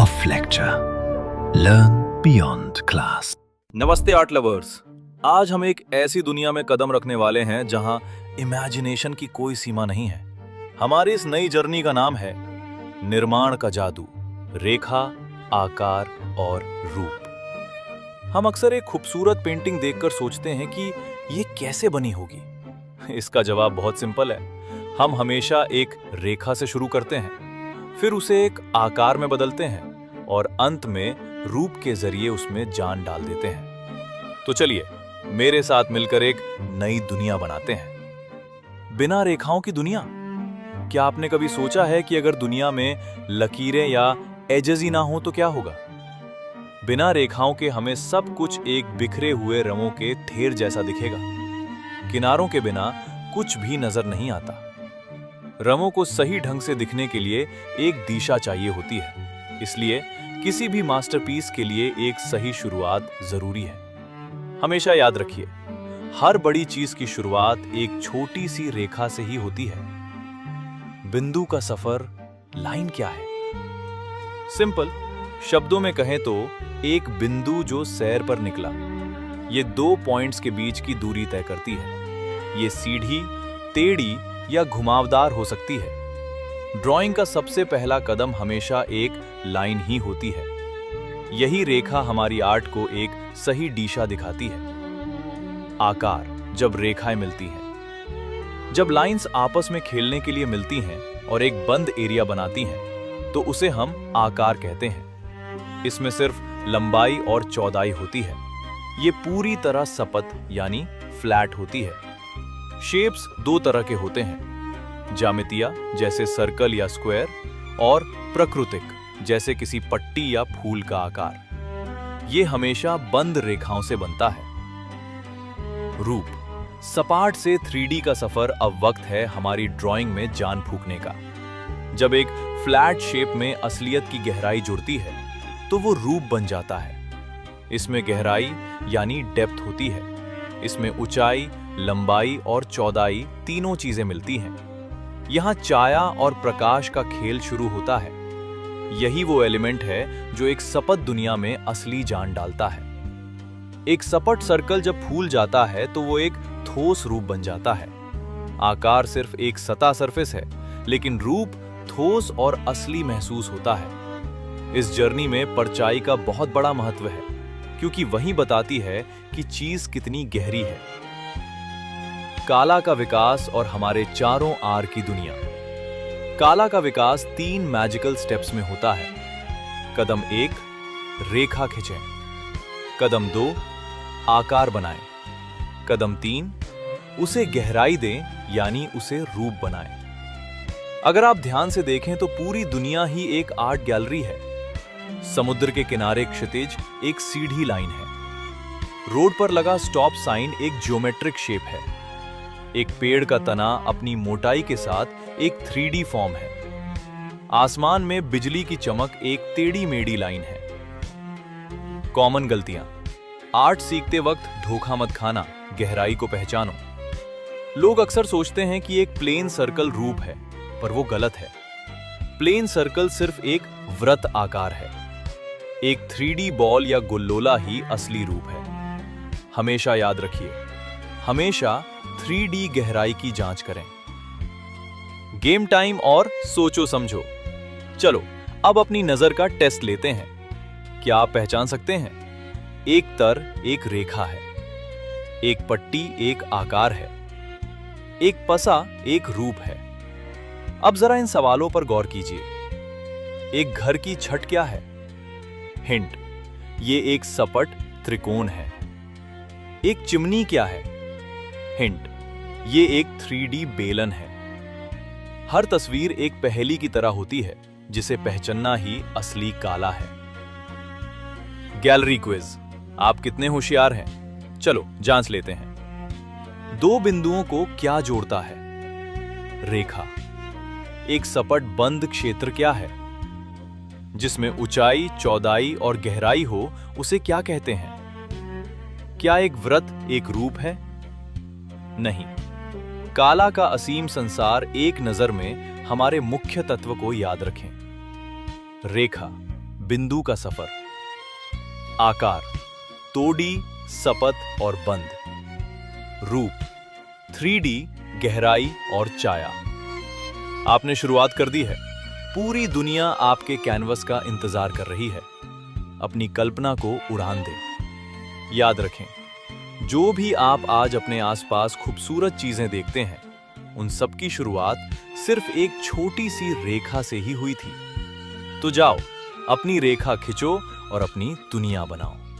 of lecture. Learn beyond class. नमस्ते art lovers. आज हम एक ऐसी दुनिया में कदम रखने वाले हैं जहां इमेजिनेशन की कोई सीमा नहीं है। हमारी इस नई जर्नी का नाम है निर्माण का जादू, रेखा, आकार और रूप। हम अक्सर एक खूबसूरत पेंटिंग देखकर सोचते हैं कि ये कैसे बनी होगी। इसका जवाब बहुत सिंपल है। हम हमेशा एक रेखा से शुरू करते हैं, फिर उसे एक आकार में बदलते हैं और अंत में रूप के जरिए उसमें जान डाल देते हैं। तो चलिए मेरे साथ मिलकर एक नई दुनिया बनाते हैं। बिना रेखाओं की दुनिया। क्या आपने कभी सोचा है कि अगर दुनिया में लकीरें या एजेस ही ना हो तो क्या होगा? बिना रेखाओं के हमें सब कुछ एक बिखरे हुए रंगों के ढेर जैसा दिखेगा। किनारों के बिना कुछ भी नजर नहीं आता। रंगों को सही ढंग से दिखने के लिए एक दिशा चाहिए होती है। इसलिए किसी भी मास्टरपीस के लिए एक सही शुरुआत जरूरी है। हमेशा याद रखिए, हर बड़ी चीज की शुरुआत एक छोटी सी रेखा से ही होती है। बिंदु का सफर, लाइन क्या है? सिंपल शब्दों में कहें तो एक बिंदु जो सैर पर निकला। ये दो पॉइंट्स के बीच की दूरी तय करती है। ये सीधी, टेढ़ी या घुमावदार हो सकती है। ड्राइंग का सबसे पहला कदम हमेशा एक लाइन ही होती है। यही रेखा हमारी आर्ट को एक सही दिशा दिखाती है। आकार, जब रेखाएं मिलती हैं, जब लाइंस आपस में खेलने के लिए मिलती हैं और एक बंद एरिया बनाती हैं, तो उसे हम आकार कहते हैं। इसमें सिर्फ लंबाई और चौड़ाई होती है। ये पूरी तरह सपाट यानी फ्लैट होती है। शेप्स दो तरह के होते हैं, ज्यामितीय जैसे सर्कल या स्क्वायर, और प्राकृतिक जैसे किसी पट्टी या फूल का आकार। ये हमेशा बंद रेखाओं से बनता है। रूप, सपाट से 3D का सफर अब वक्त है हमारी ड्राइंग में जान फूंकने का। जब एक फ्लैट शेप में असलियत की गहराई जुड़ती है तो वो रूप बन जाता है। इसमें गहराई यानी डेप्थ होती है। इसमें ऊंचाई, लंबाई और चौड़ाई तीनों चीजें मिलती हैं। यहां छाया और प्रकाश का खेल शुरू होता है। यही वो एलिमेंट है जो एक सपाट दुनिया में असली जान डालता है। एक सपाट सर्कल जब फूल जाता है तो वो एक ठोस रूप बन जाता है। आकार सिर्फ एक सतह सरफेस है, लेकिन रूप ठोस और असली महसूस होता है। इस जर्नी में परछाई का बहुत बड़ा महत्व है, क्योंकि वही बताती है कि चीज कितनी गहरी है। काला का विकास और हमारे चारों आर की दुनिया। काला का विकास 3 मैजिकल स्टेप्स में होता है। कदम 1, रेखा खींचें। कदम 2, आकार बनाएं। कदम 3, उसे गहराई दें यानी उसे रूप बनाएं। अगर आप ध्यान से देखें तो पूरी दुनिया ही एक आर्ट गैलरी है। समुद्र के किनारे क्षितिज एक सीधी लाइन है। रोड पर लगा स्टॉप साइन एक ज्योमेट्रिक शेप है। एक पेड़ का तना अपनी मोटाई के साथ एक 3D फॉर्म है। आसमान में बिजली की चमक एक टेढ़ी मेढ़ी लाइन है। कॉमन गलतियां। आर्ट सीखते वक्त धोखा मत खाना, गहराई को पहचानो। लोग अक्सर सोचते हैं कि एक प्लेन सर्कल रूप है, पर वो गलत है। प्लेन सर्कल सिर्फ एक वृत्त आकार है। एक 3D बॉल या गुल्लोला ही असली रूप है। हमेशा याद रखिए, हमेशा 3D गहराई की जांच करें। गेम टाइम और सोचो समझो। चलो अब अपनी नजर का टेस्ट लेते हैं। क्या आप पहचान सकते हैं? एक तर एक रेखा है, एक पट्टी एक आकार है, एक पसा एक रूप है। अब जरा इन सवालों पर गौर कीजिए। एक घर की छत क्या है? हिंट, ये एक सपाट त्रिकोण है। एक चिमनी क्या है? हिंट, ये एक 3D बेलन है। हर तस्वीर एक पहेली की तरह होती है, जिसे पहचानना ही असली काला है। गैलरी क्विज, आप कितने होशियार हैं? चलो जांच लेते हैं। दो बिंदुओं को क्या जोड़ता है? रेखा। एक सपाट बंद क्षेत्र क्या है? जिसमें ऊंचाई, चौड़ाई और गहराई हो, उसे क्या कहते हैं? क्या एक वृत्त एक रूप है? नहीं। काला का असीम संसार एक नजर में हमारे मुख्य तत्व को याद रखें। रेखा, बिंदु का सफर। आकार, तोड़ी, सपत और बंद। रूप, 3D, गहराई और छाया। आपने शुरुआत कर दी है। पूरी दुनिया आपके कैनवस का इंतजार कर रही है। अपनी कल्पना को उड़ान दें। याद रखें, जो भी आप आज अपने आसपास खूबसूरत चीजें देखते हैं, उन सब की शुरुआत सिर्फ एक छोटी सी रेखा से ही हुई थी। तो जाओ, अपनी रेखा खिंचो और अपनी दुनिया बनाओ।